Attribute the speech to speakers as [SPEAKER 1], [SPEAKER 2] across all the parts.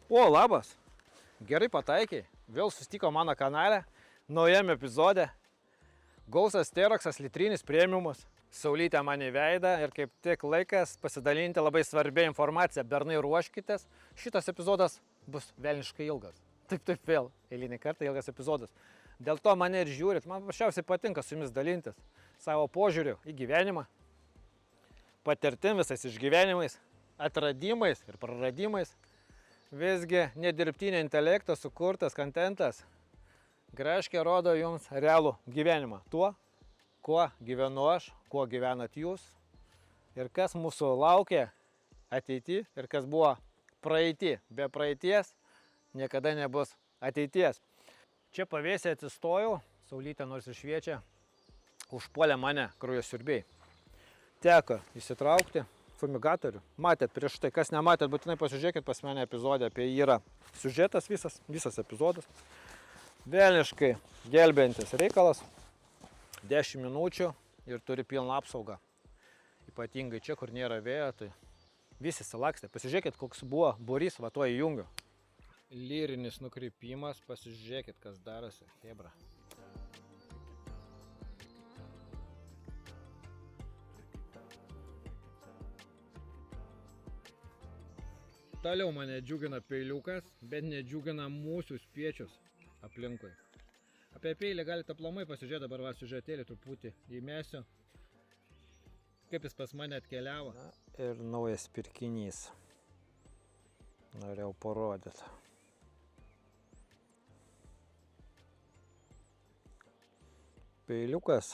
[SPEAKER 1] O, labas. Gerai pataikiai. Vėl susitiko mano kanale. Naujame epizode. Gausas Teroksas litrinis premiumas. Saulytė man į veidą ir kaip tik laikas pasidalinti labai svarbią informaciją. Bernai, ruoškitės. Šitas epizodas bus velniškai ilgas. Taip, vėl. Eilinį kartą ilgas epizodas. Dėl to mane ir žiūrit. Man paprasčiausiai patinka su jumis dalintis savo požiūriu į gyvenimą. Patirtim visais išgyvenimais, atradimais ir praradimais. Visgi nedirbtinio intelekto sukurtas kontentas graškiai rodo jums realų gyvenimą. Tuo, kuo gyvenu aš, kuo gyvenat jūs ir kas mūsų laukia ateity ir kas buvo praeity. Be praeities niekada nebus ateities. Čia pavėsė atsistojau, saulytė nors ir šviečia, užpuolė mane kraujasiurbiai. Teko įsitraukti fumigatorių. Matėt prieš tai, kas nematėt, būtinai pasižiūrėkit pas mane epizodę, apie jį yra siužetas visas epizodas. Velniškai gelbėjantis reikalas, 10 minučių ir turi pilną apsaugą. Ypatingai čia, kur nėra vėjo, tai visi silakstė. Pasižiūrėkit, koks buvo būrys, va tuo įjungiu. Lyrinis nukrypimas, pasižiūrėkit, kas darosi, hebra. Toliau mane džiugina peiliukas, bet nedžiugina mūsų spiečius aplinkui. Apie peilį galite aplamai pasižiūrėti, dabar va siužetėlį truputį įmesiu, kaip jis pas mane atkeliavo. Na, ir naujas pirkinys. Norėjau parodyti. Peiliukas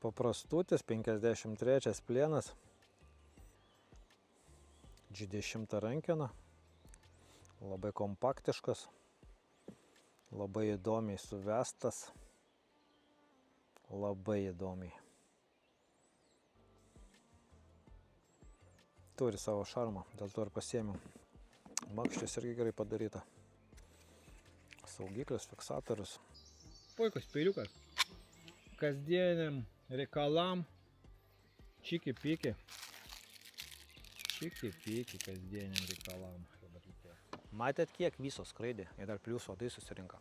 [SPEAKER 1] paprastutis, 53 plienas. G10 rankena, labai kompaktiškas, labai įdomiai suvestas, labai įdomiai. Turi savo šarmą, dėl to ir pasiėmiau. Makštis irgi gerai padaryta. Saugiklis, fiksatorius. Puikus peiliukas. Kasdieniam reikalam, čiki-piki. Čiki-piki kasdieniam reikalam. Matėt, kiek viso skraidė ir dar plius odai susirinko.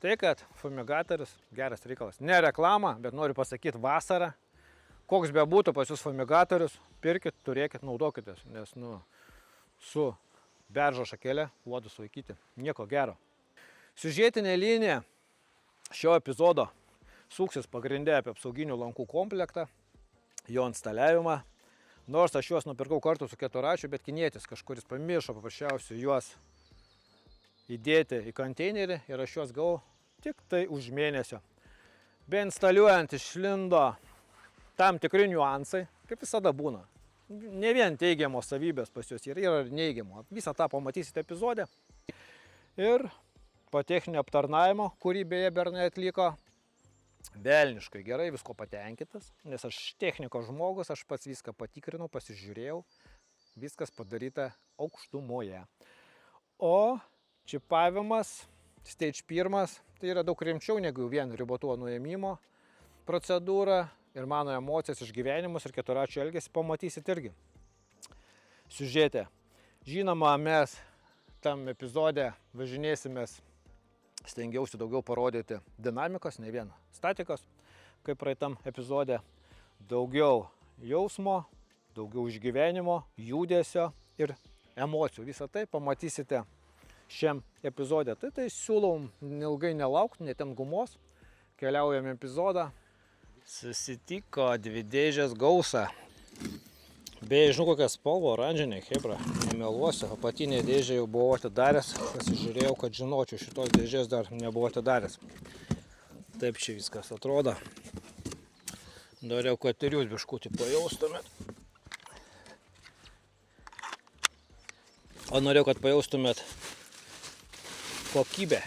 [SPEAKER 1] Tai, kad fumigatorius geras reikalas. Ne reklama, bet noriu pasakyti vasarą. Koks be būtų pas jūs fumigatorius, pirkit, turėkit, naudokitės. Nes, su beržo šakelė uodus laikyti. Nieko gero. Siužetinė linija šio epizodo suksis pagrindė apie apsauginių lankų komplektą, jo instaliavimą. Nors aš juos nupirkau kartu su keturračiu, bet kinietis kažkuris pamiršo paprasčiausiai juos įdėti į konteinerį ir aš juos gavau tik tai už mėnesio. Be instaliuojant išlindo tam tikri niuansai, kaip visada būna. Ne vien teigiamos savybės pas juos yra ir neigiamo. Visą tą pamatysite epizode. Ir po techninio aptarnavimo, kurį beje Bernai atliko, velniškai gerai, visko patenkintas, nes aš technikos žmogus, aš pats viską patikrinau, pasižiūrėjau, viskas padaryta aukštumoje. O čipavimas, stage 1, tai yra daug rimčiau negu vien ribotuvo nuėmimo procedūra ir mano emocijas, išgyvenimus ir keturračio elgesį pamatysit irgi siužete. Žinoma, mes tam epizode važinėsimės. Stengiausi daugiau parodyti dinamikos, ne vien statikos, kaip praeitam epizode. Daugiau jausmo, daugiau išgyvenimo, judesio ir emocijų. Visą tai pamatysite šiam epizode. Tai siūlau ilgai nelaukti, netem gumos. Keliaujam į epizodą. Susitiko dvi dėžės Gausa. Beje, žinau kokią spalvą, oranžinė, hebra, nemeluosiu, apatinė dėžė jau buvau atidaręs, pasižiūrėjau, kad žinočiau, šitos dėžės dar nebuvau atidaręs. Taip čia viskas atrodo. Norėjau, kad ir jūs biškutį pajaustumėt. O norėjau, kad pajaustumėt kokybę.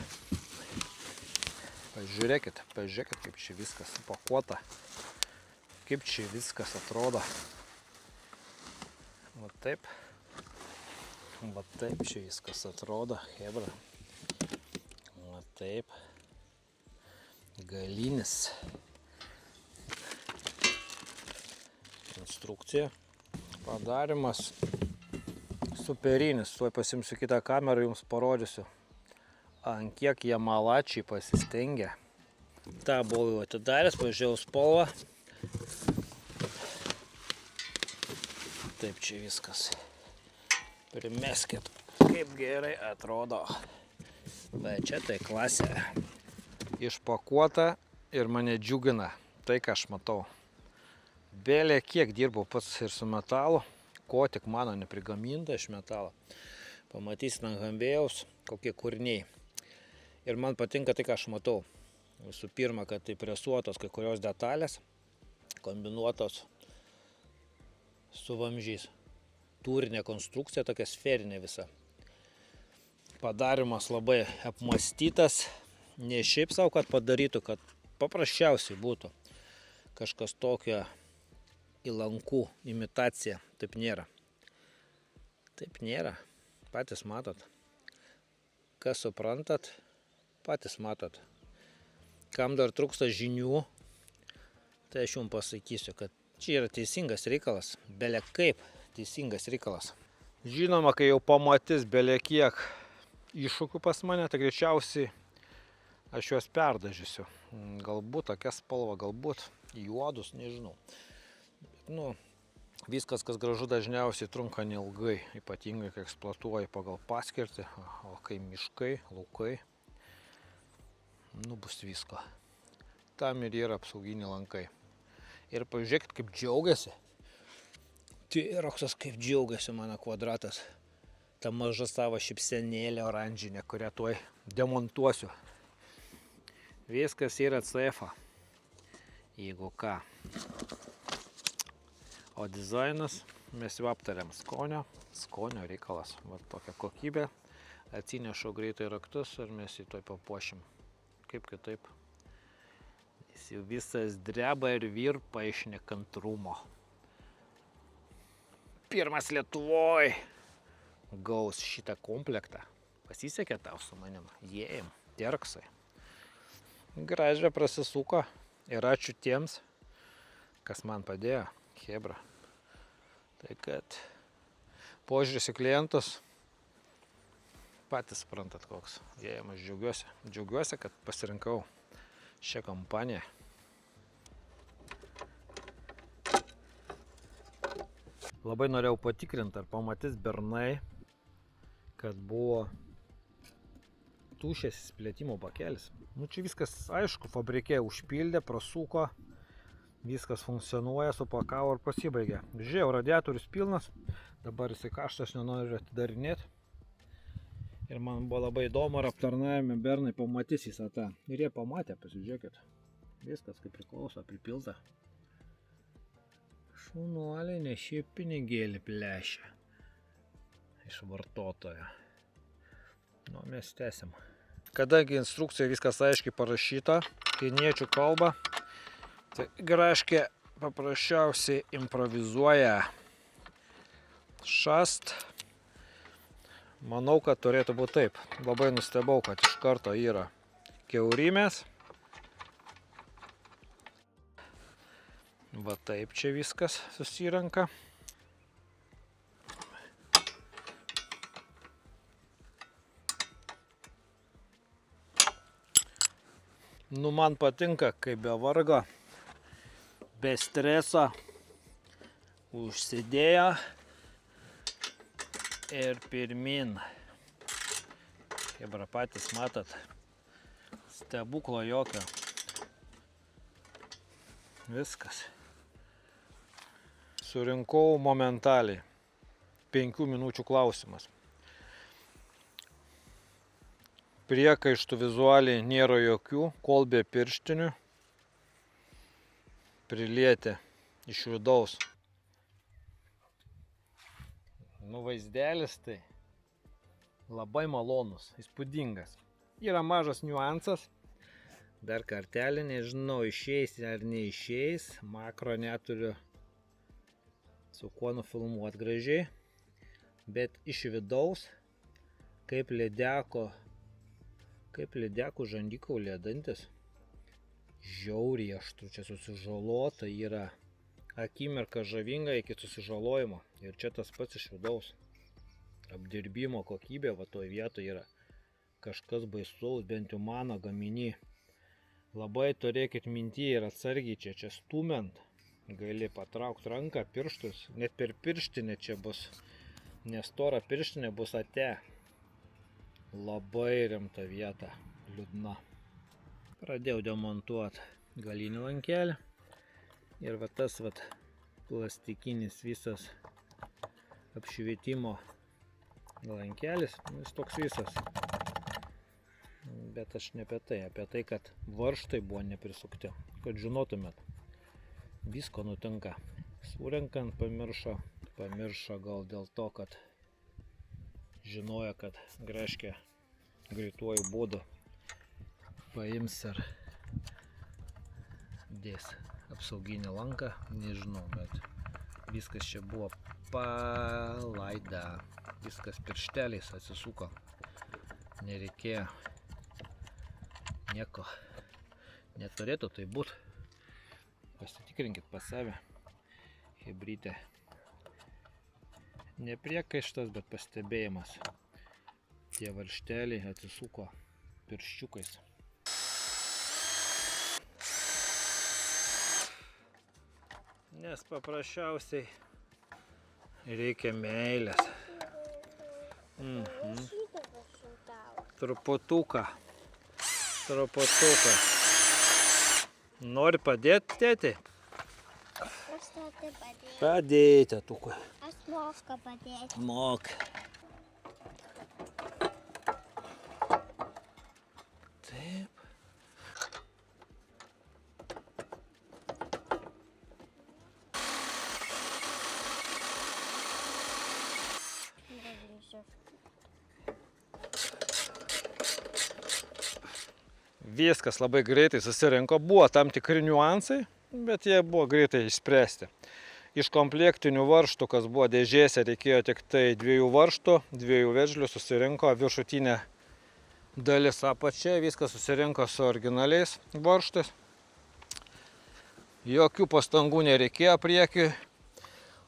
[SPEAKER 1] Pažiūrėkit, kaip čia viskas supakuota, kaip čia viskas atrodo. Va taip čia viskas atrodo, hebra. Va taip. Galinis. Instrukcija. Padarimas. superinis. Tuoj pasimsiu kitą kamerą, jums parodysiu, ant kiek jie malačiai pasistengia. Ta buvau atidaręs, pažiūrėjau spalvą. Taip čia viskas. Primeskit, kaip gerai atrodo. Bet čia tai klasė. Išpakuota ir mane džiugina tai, ką aš matau. Belė kiek dirbau pats ir su metalu, ko tik mano neprigaminta iš metalo. Pamatysit ant Hambėjaus kokie kūriniai. Ir man patinka tai, ką aš matau. Visų pirma, kad tai presuotos kai kurios detalės, kombinuotos su vamzdžiais. Tūrinė konstrukcija, tokia sferinė visa. Padarimas labai apmąstytas, ne šiaip savo, kad padarytų, kad paprasčiausiai būtų kažkas tokio įlankų, imitacija. Taip nėra. Taip nėra. Patys matot. Kas suprantat, patys matot. Kam dar trūksta žinių, tai aš jums pasakysiu, kad čia yra teisingas reikalas. Bele kaip teisingas reikalas. Žinoma, kai jau pamatys bele kiek iššūkių pas mane, tai greičiausiai aš juos perdažysiu. Galbūt tokia spalva, galbūt juodus, nežinau. Bet, viskas, kas gražu, dažniausiai trunka neilgai, ypatingai, kai eksploatuoji pagal paskirtį, o kai miškai, laukai, bus visko. Tam ir yra apsauginiai lankai. Ir pažiūrėkit, kaip džiaugiasi. Tyroksas kaip džiaugiasi mano kvadratas. Ta maža savo šypsenėlė oranžinė, kurią tuoj demontuosiu. Viskas yra CF-a, jeigu ką. O dizainas mes jau aptariam skonio reikalas. Va tokia kokybė. Atsinešu greitai raktus ir mes jį tuoj papuošim. Kaip kitaip. Jis jau visas dreba ir virpa iš nekantrumo. Pirmas Lietuvoj gaus šitą komplektą. Pasisekė tau su manim. Jėjim, terksai. Gražiai prasisuko ir ačiū tiems, kas man padėjo. Hebra. Tai kad požiūris į klientus patys suprantat koks. Jėjim, aš džiaugiuosi. Džiaugiuosi, kad pasirinkau šią kompaniją. Labai norėjau patikrinti, ar pamatys bernai, kad buvo tuščias įsiplėtimo bakelis. Čia viskas aišku, fabrike užpildė, prasuko, viskas funkcionuoja, supakavo ir pasibaigė. Žiūrėjau, radiatorius pilnas, dabar jisai karštas, nenoriu atidarinėti. Ir man buvo labai įdomu, ar aptarnavime bernai pamatys visą tą. Ir jie pamatė, pasižiūrėkit. Viskas kaip priklauso, pripilta. Šaunuoliai, ne šiaip pinigėlį plešia iš vartotojo. Mes tęsim. Kadangi instrukcijoje viskas aiškiai parašyta, kiniečių kalba, tai Graškė paprasčiausiai improvizuoja šast. Manau, kad turėtų būti taip. Labai nustebau, kad iš karto yra kiaurimės. Va taip čia viskas susirenka. Man patinka, kai be vargo, be streso, užsidėjo ir pirmin. Hebra, patys matot, stebuklo jokio. Viskas. Surinkau momentaliai. 5 minučių klausimas. Priekaištų vizualiai nėra jokių, kol be pirštinių. Prilieti iš vidaus. Vaizdelis tai labai malonus, įspūdingas. Yra mažas niuansas. Dar kartelį, nežinau, išeis ar neišeis. Makro neturiu su kuo nufilmuoti gražiai. Bet iš vidaus, kaip lydekų žandikaulio dantis. Žiauriai aštru, čia susižalota yra. Akimirka žavinga iki susižalojimo. Ir čia tas pats iš vidaus. apdirbimo kokybė va toj vietoje yra kažkas baisaus, bent jau mano gaminy. Labai turėkit minty ir atsargiai čia stumiant. Gali patraukti ranką, pirštus, net per pirštinę čia bus, nes stora pirštinė bus ate. Labai rimta vieta, liūdna. Pradėjau demontuoti galinį lankelį ir va tas va plastikinis visas apšvietimo lankelis, jis toks visas. Bet aš ne apie tai, kad varžtai buvo neprisukti, kad žinotumėt, visko nutinka. Surenkant pamiršo gal dėl to, kad žinojo, kad greškė greituoju būdu paims ir dės apsauginį lanką, nežinau, bet viskas čia buvo palaida, viskas piršteliais atsisuko, nereikėjo nieko, neturėtų tai būt. Pasitikrinkit pas save, chebrytė. Nepriekaištas, bet pastebėjimas. Tie varžteliai atsisuko pirščiukais. Nes paprasčiausiai reikia meilės. Truputuką. Nori padėti, tėti?
[SPEAKER 2] Aš tėti padėti.
[SPEAKER 1] Padėti, tukui.
[SPEAKER 2] Aš moku padėti.
[SPEAKER 1] Mok. Taip. Viskas labai greitai susirinko, buvo tam tikri niuansai, bet jie buvo greitai išspręsti. Iš komplektinių varžtų, kas buvo dėžėse, reikėjo tik tai 2 varžtų, 2 veržlių, susirinko viršutinė dalis apačia, viskas susirinko su originaliais varžtais. Jokių pastangų nereikėjo priekiui,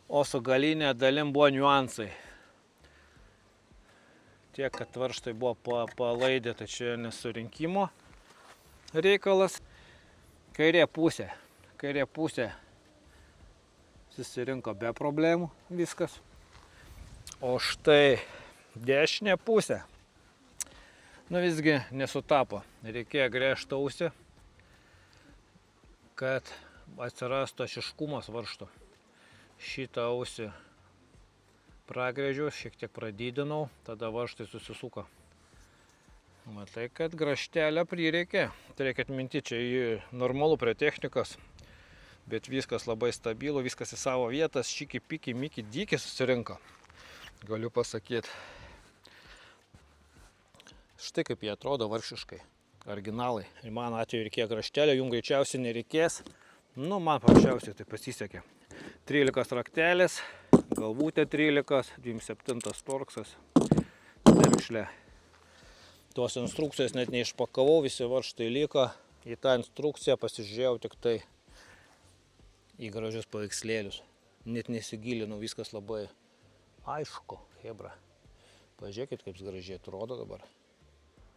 [SPEAKER 1] o su galinė dalim buvo niuansai. Tiek, kad varžtai buvo palaidė, tai čia nesurinkimo reikalas. Kairė pusė susirinko be problemų viskas. O štai dešinė pusė, visgi nesutapo. Reikėjo gręžti ausį, kad atsirastų ašiškumas varžto. Šitą ausį pragręžiau, šiek tiek pradidinau, tada varžtai susisuko. Matai, kad graštelę prireikė. Turėkit minti, čia normalu prie technikos, bet viskas labai stabilu, viskas į savo vietas, šiki, piki, miki, dyki susirinko. Galiu pasakyti. Štai kaip jie atrodo varšiškai, originalai. Ir man atveju reikėjo graštelę, jums greičiausiai nereikės. Man paprasčiausiai tai pasisekė. 13 raktelis, galvutė 13, 27 torksas, terkšlė. Tos instrukcijos net neišpakavau, visi varžtai liko. Į tą instrukciją pasižiūrėjau tik tai į gražius paveikslėlius. Net nesigilinau, viskas labai aišku, hebra. Pažiūrėkit, kaip gražiai atrodo dabar.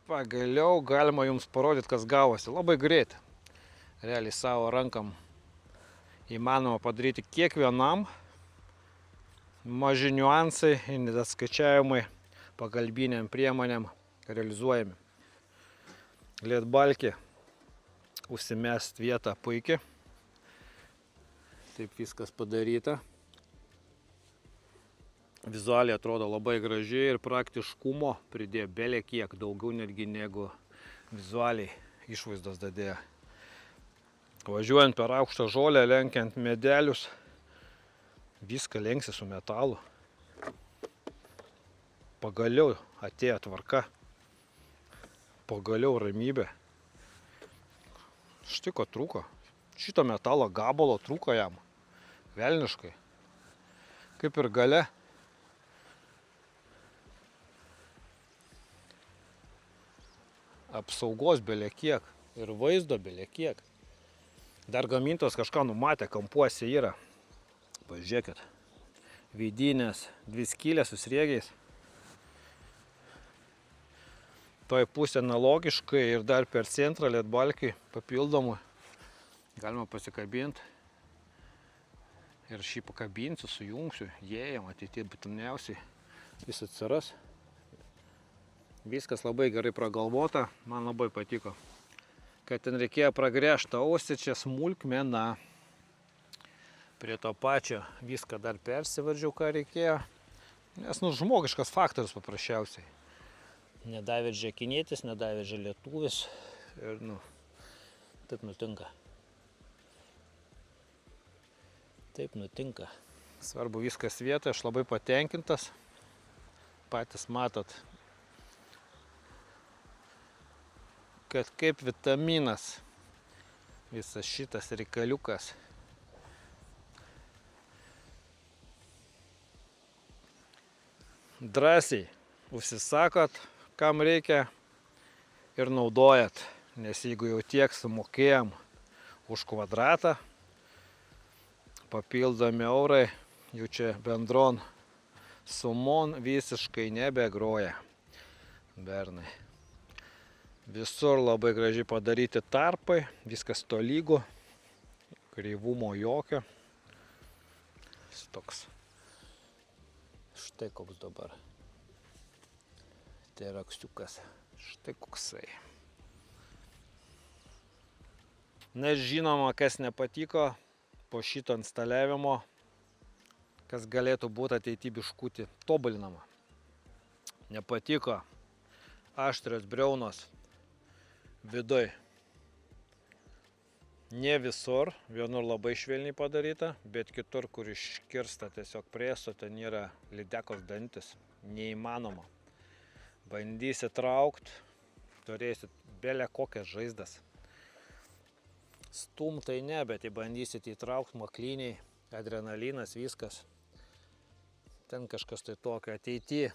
[SPEAKER 1] Pagaliau galima jums parodyti, kas gavosi. Labai greitai. Realiai savo rankam įmanoma padaryti kiekvienam. Maži niuansai, atskaičiavimai pagalbiniam priemonėm realizuojami. Lietbalkė užsimest vietą puikiai. Taip viskas padaryta. Vizualiai atrodo labai gražiai ir praktiškumo pridėjo belė kiek daugiau netgi negu vizualiai išvaizdos dadėjo. Važiuojant per aukštą žolę, lenkiant medelius, viską lenksi su metalu. Pagaliau atėjo tvarka. Pagaliau ramybė. Štai ko trūko. Šito metalo gabalo trūko jam. Velniškai. Kaip ir gale. Apsaugos belekiek. Ir vaizdo belekiek. Dar gamintos kažką numatė, kampuose yra. Pažiūrėkit. Vidinės 2 skylės su sriegiais. toj pusė analogiškai ir dar per centrą ledbalkį papildomų galima pasikabinti. Ir šį pakabinsiu, sujungsiu, jėjam ateityje būtiniausiai vis atsiras. Viskas labai gerai pragalvota, man labai patiko. Kad ten reikėjo pragręžti ausį, čia smulkmena. Prie to pačio viską dar persivardžiau, ką reikėjo. Nes, žmogiškas faktorius paprasčiausiai. Nedavė džekinėtis, nedavė lietuvis ir, taip nutinka. Taip nutinka. Svarbu viskas vietoje, aš labai patenkintas. Patys matot, kad kaip vitaminas visas šitas reikaliukas. Drąsiai užsisakot, kam reikia ir naudojat, nes jeigu jau tiek sumokėjom už kvadratą, papildomi eurai, jau čia bendron sumon visiškai nebegroja. Bernai. Visur labai gražiai padaryti tarpai, viskas tolygu, kreivumo jokio. Toks. Štai koks dabar. Tai rakstiukas. Štai koksai. Na ir žinoma, kas nepatiko po šito instaliavimo, kas galėtų būti ateityje biškutį tobulinama. Nepatiko aštrios briaunos viduj. Ne visur, vienur labai švelniai padaryta, bet kitur, kur iškirsta tiesiog prieso, ten yra lydekos dantis. Neįmanoma. Bandysit traukt, turėsit belę kokias žaizdas. Stumtai ne, bet bandysit įtraukt maklyniai, adrenalinas, viskas. Ten kažkas tai tokio ateityje.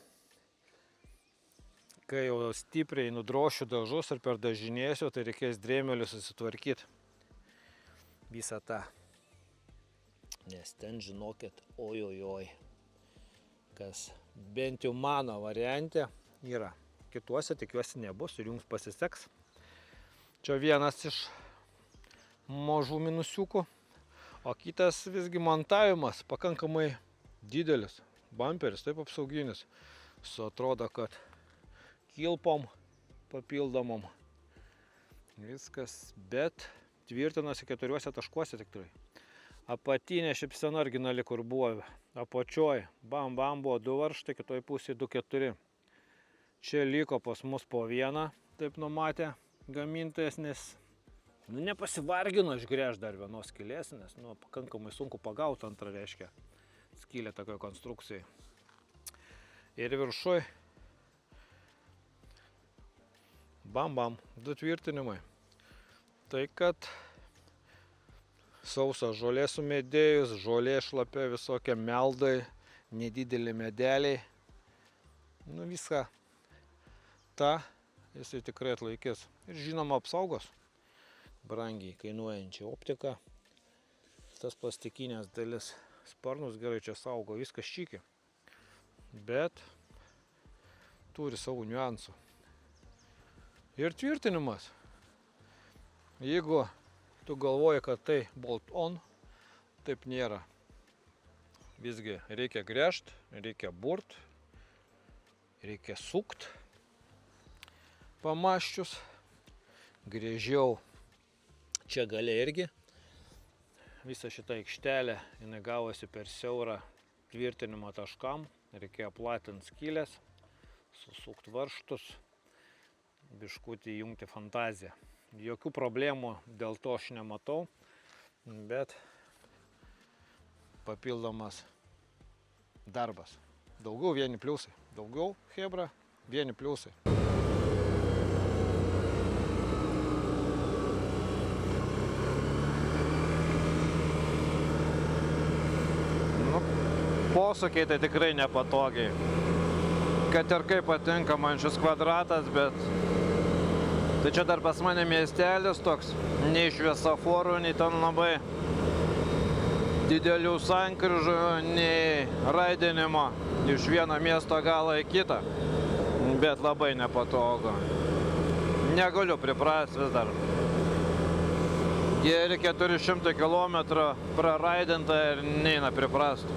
[SPEAKER 1] Kai jau stipriai nudrošiu dažus ir per dažinėsiu, tai reikės drėmelių susitvarkyti. Visą tą. Nes ten žinokit, ojojoj. Kas bent jau mano variante yra. Kituose tikiuosi nebus ir jums pasiseks. Čia vienas iš mažų minusiukų. O kitas visgi montavimas pakankamai didelis. Bamperis, taip apsauginis. Atrodo, kad kilpom papildomom. Viskas, bet tvirtinasi 4 taškuose tikrai. Apatinė šypsena originali, kur buvo apačioj. Bam buvo 2 varžtai, kitoj pusėje 2-4. Čia liko pas mus po 1, taip numatė gamintojas, nes nepasivargino išgręžti dar vienos skylės, nes pakankamai sunku pagauti antrą, reiškia skylę tokioje konstrukcijai. Ir viršui bam, 2 tvirtinimai. Tai kad sausa žolė sumedėjus, žolė šlapia visokie meldai, nedideli medeliai. Viską tą jisai tikrai atlaikys. Ir žinoma apsaugos. Brangiai kainuojančią optiką. Tas plastikinės dalis sparnus gerai čia saugo, viskas čiki. Bet turi savo niuansų. Ir tvirtinimas. Jeigu tu galvoji, kad tai bolt on, taip nėra. Visgi reikia gręžt, reikia burt, reikia sukt. Pamaščius. Grėžiau čia gale irgi. Visa šita aikštelė, jinai gavosi per siaurą tvirtinimo taškam. Reikėjo platinti skylės, susukt varžtus, biškutį įjungti fantaziją. Jokių problemų dėl to aš nematau, bet papildomas darbas. Daugiau vieni pliusai. Daugiau chebra, vieni pliusai. Posūkiai tai tikrai nepatogiai. Kad ir kaip patinka man šis kvadratas, bet tai čia dar pas mane miestelis toks, nei šviesoforų, nei ten labai didelių sankryžų, nei raidinimo iš vieno miesto galo į kitą, bet labai nepatogu. negaliu priprast vis dar. Geri 400 km praraidinta ir neina priprast.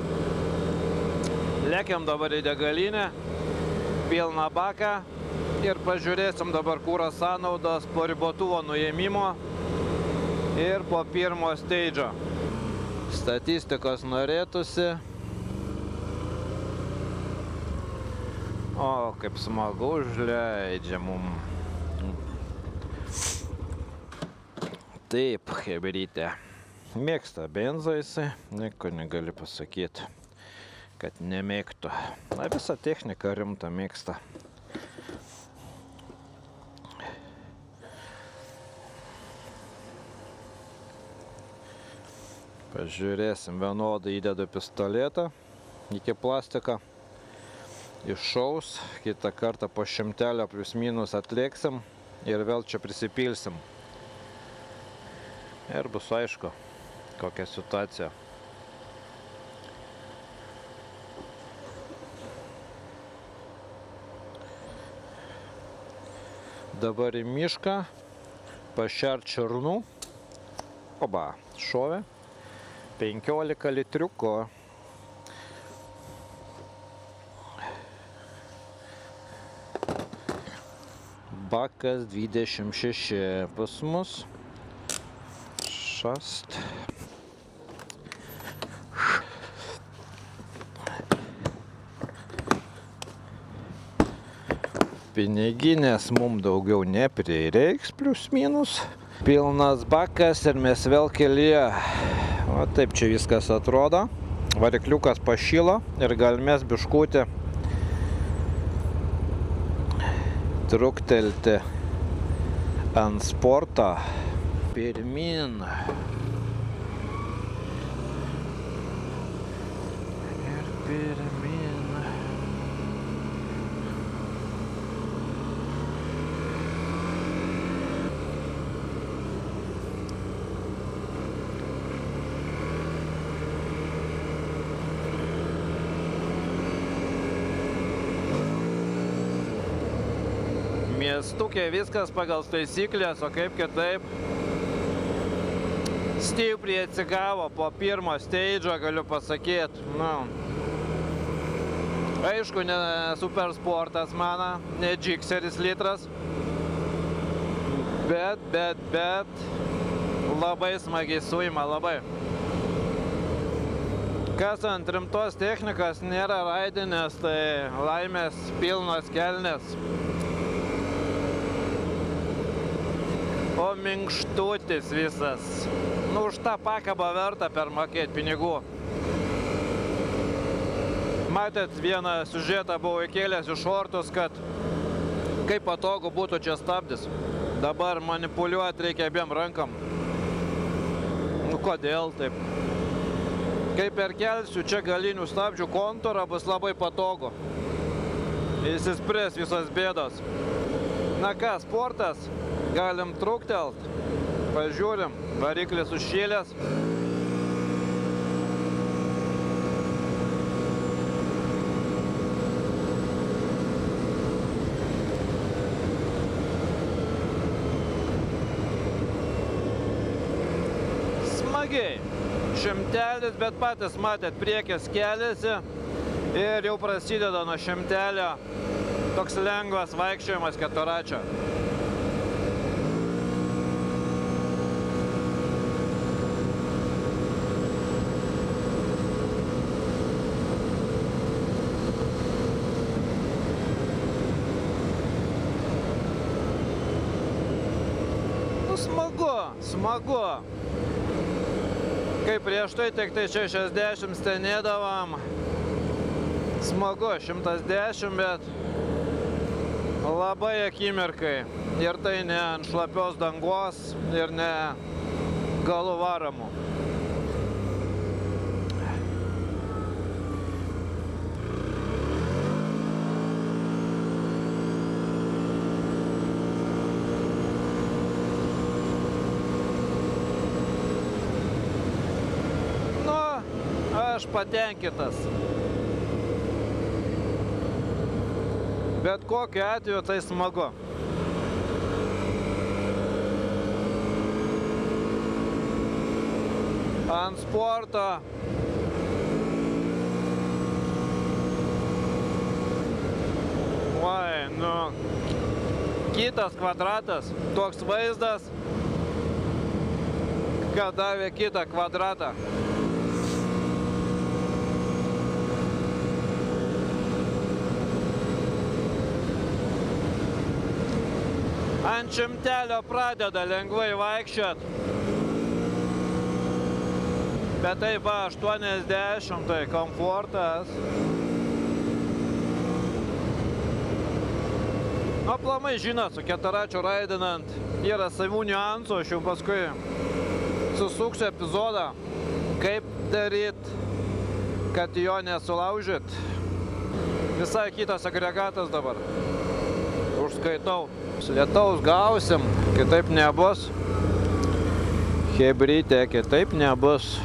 [SPEAKER 1] Lėkiam dabar į degalinę, pilną baką ir pažiūrėsim dabar kuro sąnaudos po ribotuvo nuėmimo ir po pirmo steidžo. Statistikos norėtųsi. O, kaip smagu užleidžia mum. Taip, hebrytė. Mėgsta benzą jisai, nieko negali pasakyti, kad nemėgtų. Na, visą techniką rimtą mėgsta. Pažiūrėsim, vienodai įdedu pistoletą iki plastiko. Iššaus, kitą kartą po 100 plius minus atlėksim ir vėl čia prisipilsim. Ir bus aišku, kokia situacija. Dabar į mišką, pašert šernų. Oba, šovė. 15 litriuko. Bakas 26 pas mus. Šast. Piniginės mums daugiau neprireiks, plius minus. Pilnas bakas ir mes vėl kelyje. O taip čia viskas atrodo. Varikliukas pašilo ir galime biškutį truktelti ant sporto. Pirmin. Ir pirmin. Miestukė viskas pagal taisyklės, o kaip kitaip. Stipriai atsigavo po pirmo steidžo, galiu pasakyti. Aišku, ne super sportas mano, ne džikseris litras. Bet labai smagiai suima, labai. Kas ant rimtos technikos nėra raidinės, tai laimės pilnos kelnės. O minkštutis visas. Už tą pakabą verta permokėti pinigų. Matėt, vieną siužetą buvau įkėlęs iš šortus, kad kaip patogu būtų čia stabdis. Dabar manipuliuoti reikia abiem rankam. Kodėl taip? Kai perkelsiu čia galinių stabdžių kontūrą, bus labai patogu. Įsispręs visos bėdos. Na ką, sportas? Galim truktelt. Pažiūrim, variklis užšėlęs. Smagiai. Šimtelis, bet patys matėt, priekis keliasi ir jau prasideda nuo šimtelio toks lengvas vaikščiojimas keturračio. Smagu. Kaip prieš tai tik tai 60 stenėdavom. Smagu, 110, bet labai akimirkai. Ir tai ne ant šlapios dangos ir ne galų varamų. Aš patenkintas. Bet kokiu atveju tai smagu. ant sporto. Oi, nu, kitas kvadratas, toks vaizdas, kad davė kitą kvadratą. Ant šimtelio pradeda lengvai vaikščiot. Bet taip va, 80, tai komfortas. Aplamai žinot, su keturačiu raidinant yra savų niuansų, aš jau paskui susuksiu epizodą, kaip daryt, kad jo nesulaužyt. Visai kitas agregatas dabar. Užskaitau. Lietaus gausim, kitaip nebus. Chebrytė, kitaip nebus.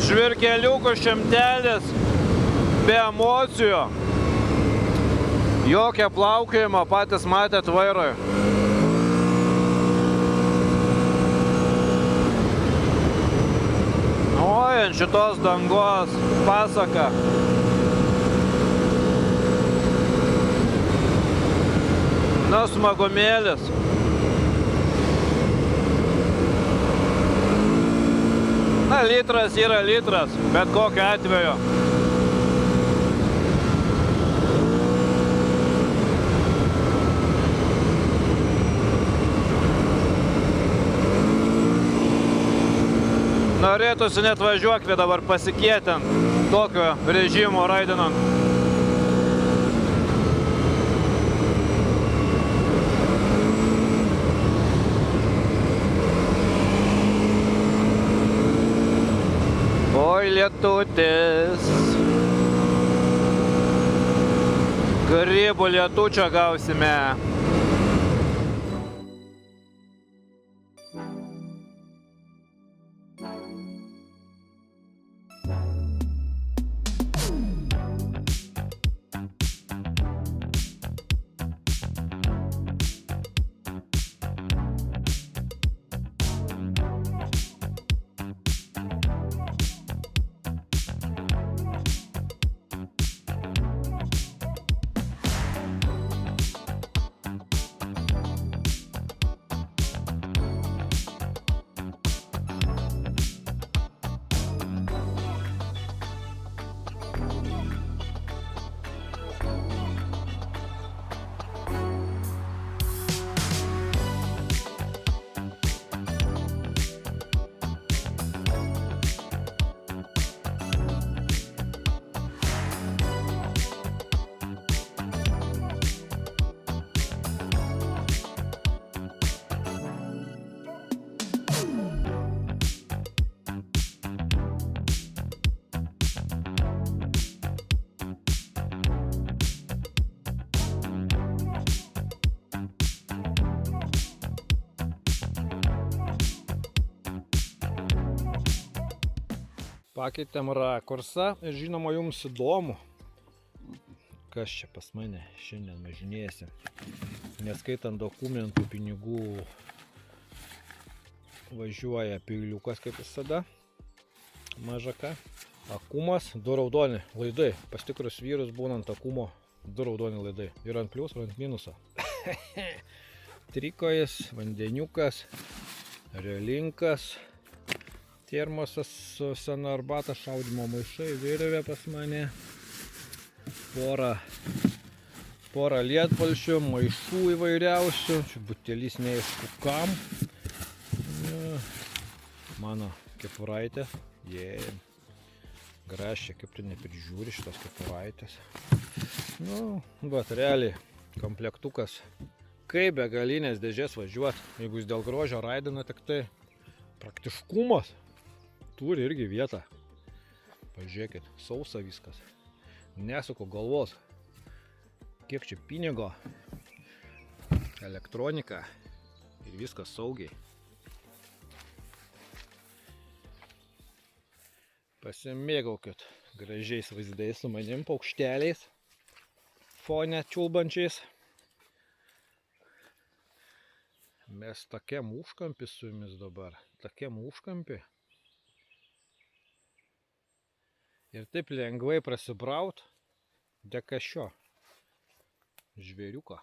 [SPEAKER 1] Švirkeliukų šimtelis be emocijų. Jokio plaukiojimo, patys matėt vairui. Oi, ant šitos dangos pasaka. Na, smagumėlis. Na, litras yra litras, bet kokiu atveju. Norėtųsi net važiuoklį dabar pasikėtent, tokio režimo raidinant. Oi, lietutis. Grybų lietučio gausime. Pakeitėm rakursą ir žinoma jums įdomu, kas čia pas mane šiandien važinėjasi. Neskaitant dokumentų, pinigų, važiuoja piliukas kaip visada, mažaka. Akumas, 2 raudoni laidai. Pas tikrus vyrus būnant akumo 2 raudoni laidai. Ir ant pliuso, ir ant minuso. Trikojas, vandeniukas, relinkas. Termosas su sena arbata, šaudymo maišai, virvė pas mane, porą lietpalšių, maišų įvairiausių, čia butelis neaišku kam, mano kepuraitė, grašia, kaip tu neprižiūri šitos kepuraitės. Nu, bet realiai komplektukas, kaip be galinės dėžės važiuoti, jeigu jūs dėl grožio raidina, tik tai praktiškumas. Turi irgi vietą. Pažiūrėkit, sausa viskas. Nesuku galvos. Kiek čia pinigo, elektronika ir viskas saugiai. Pasimėgaukit gražiais vaizdais su manim, paukšteliais, fone čiulbančiais. Mes tokiam užkampį su jumis dabar, tokiam užkampį. Ir taip lengvai prasibraut dėka šio žvėriuko.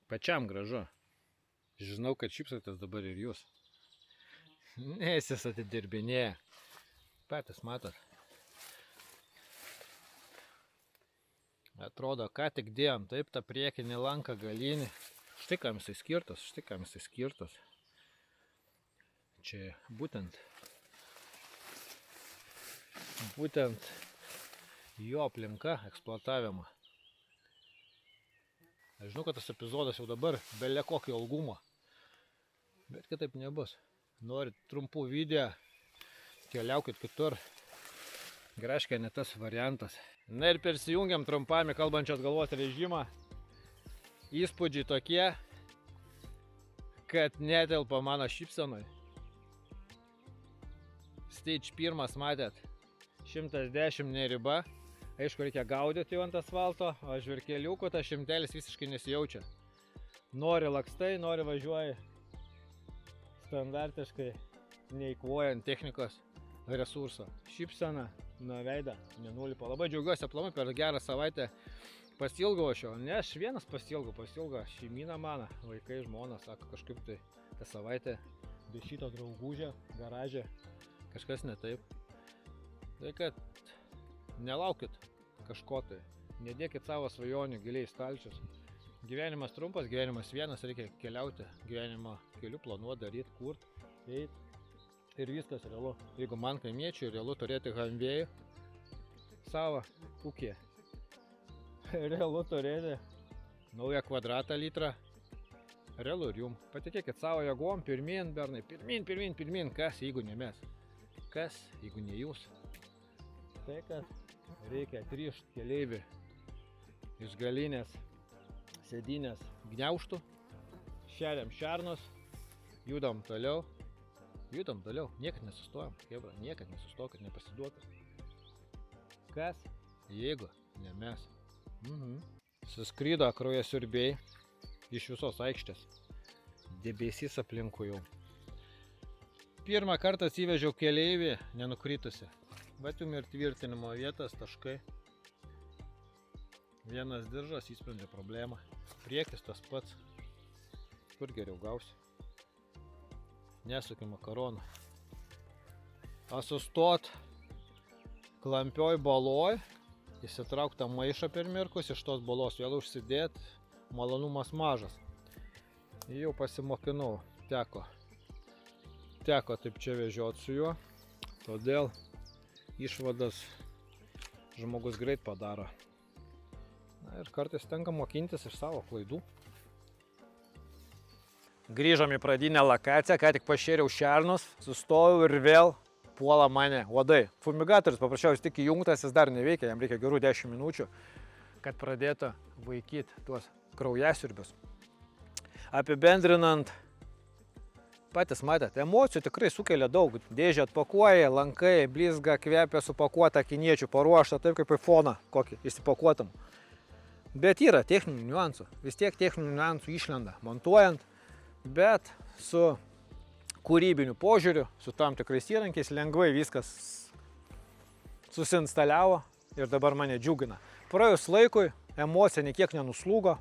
[SPEAKER 1] Pačiam gražu. Žinau, kad šypsotės dabar ir jūs. Nes jis atidirbinėja. Patys matot. Atrodo, ką tik dėjom, taip tą priekinį lanką galinį. Štai kam jisai skirtas, štai kam jisai skirtas. Čia būtent jo aplinka eksploatavimo. Aš žinau, kad tas epizodas jau dabar belia kokio ilgumo. Bet kitaip nebus. Norit trumpų video, keliaukit kitur. Graškia ne tas variantas. Na ir persijungiam trumpam į kalbančios galvos režimą. Įspūdžiai tokie, kad netelpa mano šypsenoj. Stage 1 matėt, 110 ne riba. Aišku, reikia gaudyti jau ant asfalto, o žvirkeliukų tas šimtelis visiškai nesijaučia. Nori lakstai, nori važiuoji standartiškai, neįkvojant technikos resurso. Šypsena nuo veido nenulipa. Labai džiaugiuosi aplamai, per gerą savaitę pasilgau aš jo. Ne aš vienas pasilgau šeimyna mano, vaikai, žmona, sako, kažkaip tai tą savaitę be šito draugužio, garaže, kažkas ne taip. Tai kad nelaukit kažko tai, nedėkit savo svajonių giliai į stalčius. Gyvenimas trumpas, gyvenimas vienas, reikia keliauti, gyvenimo keliu planuoti, daryti, kurti, eiti ir viskas realu. Jeigu man kaimiečiui realu turėti Humvėjų savo ūkį, realu turėti naują kvadratą litrą, realu ir jum. Patikėkit savo jėgom, pirmyn, bernai, pirmyn, kas jeigu ne mes, kas jeigu ne jūs. Tai, kad reikia atrišti keleivį iš galinės sėdynės gniaužtų, šeriam šernus, judam toliau, niekad nesustojam, hebra, niekad nesustokit, nepasiduokit. Kas, jeigu ne mes. Suskrydo kraujasiurbiai iš visos aikštės, debesys aplinkui jau. Pirmą kartą atsivežiau keleivį nenukritusi. Bet jum ir tvirtinimo vietas, taškai. Vienas diržas įsprendžia problemą. Priekis tas pats. Kur geriau gausi? Nesuki makaronų. O sustot klampioj baloj, įsitrauk tą maišą per mirkus, iš tos balos vėl užsidėt, malonumas mažas. Jau pasimokinau, teko taip čia vežiot su juo, todėl išvadas žmogus greit padaro. Na ir kartais tenka mokintis iš savo klaidų. Grįžom į pradinę lokaciją, ką tik pašėriau šernus, sustojau ir vėl puola mane uodai. Fumigatorius paprasčiausiai tik įjungtas, jis dar neveikia, jam reikia gerų 10 minučių, kad pradėtų vaikyti tuos kraujasiurbius. Apibendrinant, patys matėt, emocijų tikrai sukelia daug. Dėžę atpakuoja, lankai, blizga, kvepia supakuota kiniečių, paruošta, taip kaip iPhone'ą kokį įsipakuotam. Bet yra techninių niuansų, vis tiek techninių niuansų išlenda montuojant, bet su kūrybiniu požiūriu, su tam tikrais įrankiais lengvai viskas susinstaliavo ir dabar mane džiugina. Praėjus laikui emocija niekiek nenuslūgo,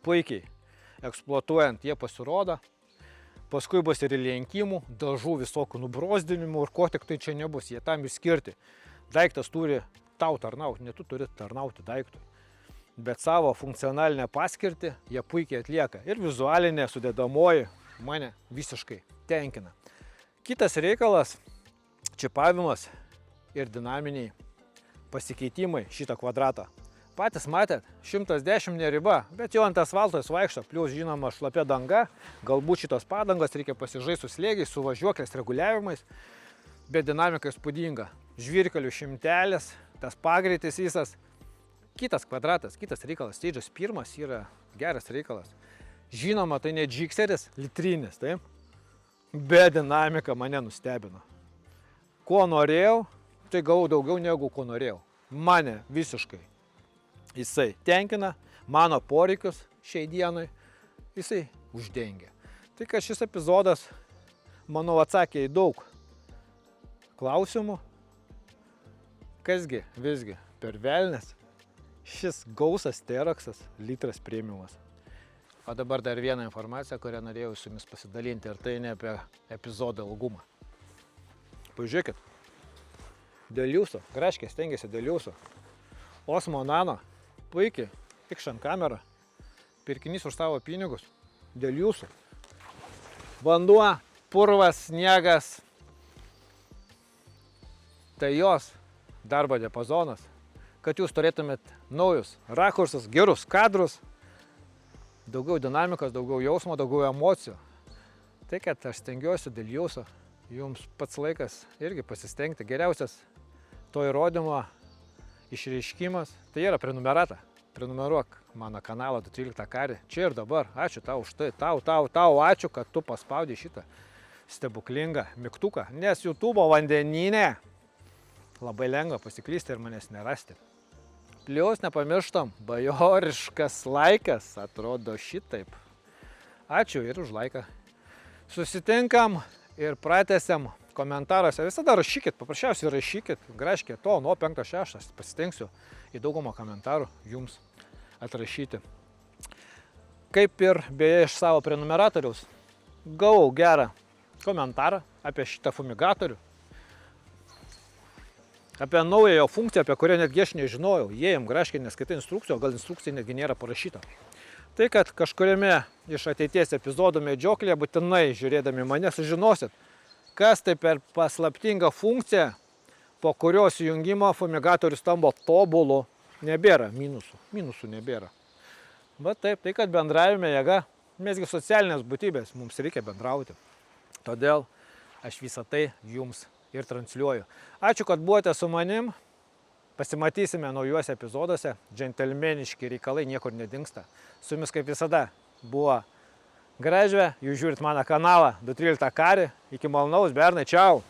[SPEAKER 1] puikiai eksploatuojant jie pasirodo. Paskui bus ir lenkimų, dažų visokių nubrozdinimų ir ko tik tai čia nebus, jie tam išskirti. Daiktas turi tau tarnauti, ne tu turi tarnauti daiktui. Bet savo funkcionalinę paskirtį jie puikiai atlieka. Ir vizualinė sudedamoji mane visiškai tenkina. Kitas reikalas - čipavimas ir dinaminiai pasikeitimai šitą kvadratą. Patys matėt, 110 ne riba, bet jau ant asfalto jis vaikšto, plius žinoma šlapia danga, galbūt šitos padangos reikia pasižaisti su slėgiais, su važiuoklės reguliavimais. bet dinamika įspūdinga. Žvyrkelių šimtelis, tas pagreitis visas. Kitas kvadratas, kitas reikalas. Stage'as pirmas yra geras reikalas. Žinoma, tai ne džikseris, litrinis, taip? Bet dinamika mane nustebino. Ko norėjau, tai gavau daugiau negu ko norėjau. Mane visiškai. Jisai tenkina mano poreikius šiai dienai. Jisai uždengia. Tai kad šis epizodas, manau, atsakė į daug klausimų. Kasgi, visgi, per velnes šis gausas Teraxas litras premiumas. O dabar dar viena informacija, kurią norėjau su jumis pasidalinti, ir tai ne apie epizodo ilgumą. Pažiūrėkit, dėl jūsų, Graškė stengiasi dėl jūsų. Osmo Nano, puikiai, action kamera, pirkinys už savo pinigus, dėl jūsų. Vanduo, purvas, sniegas, tai jos darbo diapazonas, kad jūs turėtumėt naujus rakursus, gerus kadrus, daugiau dinamikos, daugiau jausmo, daugiau emocijų. Tai, kad aš stengiuosi dėl jūsų, jums pats laikas irgi pasistengti. Geriausias to įrodymo išreiškimas, tai yra prenumerata. Prenumeruok mano kanalą 213 karį. Čia ir dabar. Ačiū tau už tai. Tau ačiū, kad tu paspaudai šitą stebuklingą mygtuką. Nes YouTube vandenyne labai lengva pasiklysti ir manęs nerasti. Plius nepamirštam, bajoriškas laikas atrodo šitaip. Ačiū ir už laiką. Susitinkam ir pratęsiam komentaruose. Visada rašykit, paprasčiausiai rašykit. Graškė to, nuo 5-6 pasitengsiu į daugumą komentarų jums atrašyti. Kaip ir beje iš savo prenumeratoriaus, gavau gerą komentarą apie šitą fumigatorių. Apie naują jo funkciją, apie kurią netgi aš nežinojau. Jiem Graškė neskaitai instrukcijų, o gal instrukcija netgi nėra parašyta. Tai, kad kažkuriame iš ateities epizodų medžioklėje būtinai žiūrėdami mane sužinosit, kas tai per paslaptingą funkciją, po kurios įjungimo fumigatorius tampa tobulu. Nebėra minusų. Minusų nebėra. Bet taip, tai kad bendravime jėga, mesgi socialinės būtybės, mums reikia bendrauti. Todėl aš visą tai jums ir transliuoju. Ačiū, kad buvote su manim. Pasimatysime naujuose epizoduose. Džentelmeniški reikalai niekur nedingsta. Su jumis kaip visada buvo Gražvė. Jūs žiūrit mano kanalą 213 karį. Iki malonaus, bernai, čiau.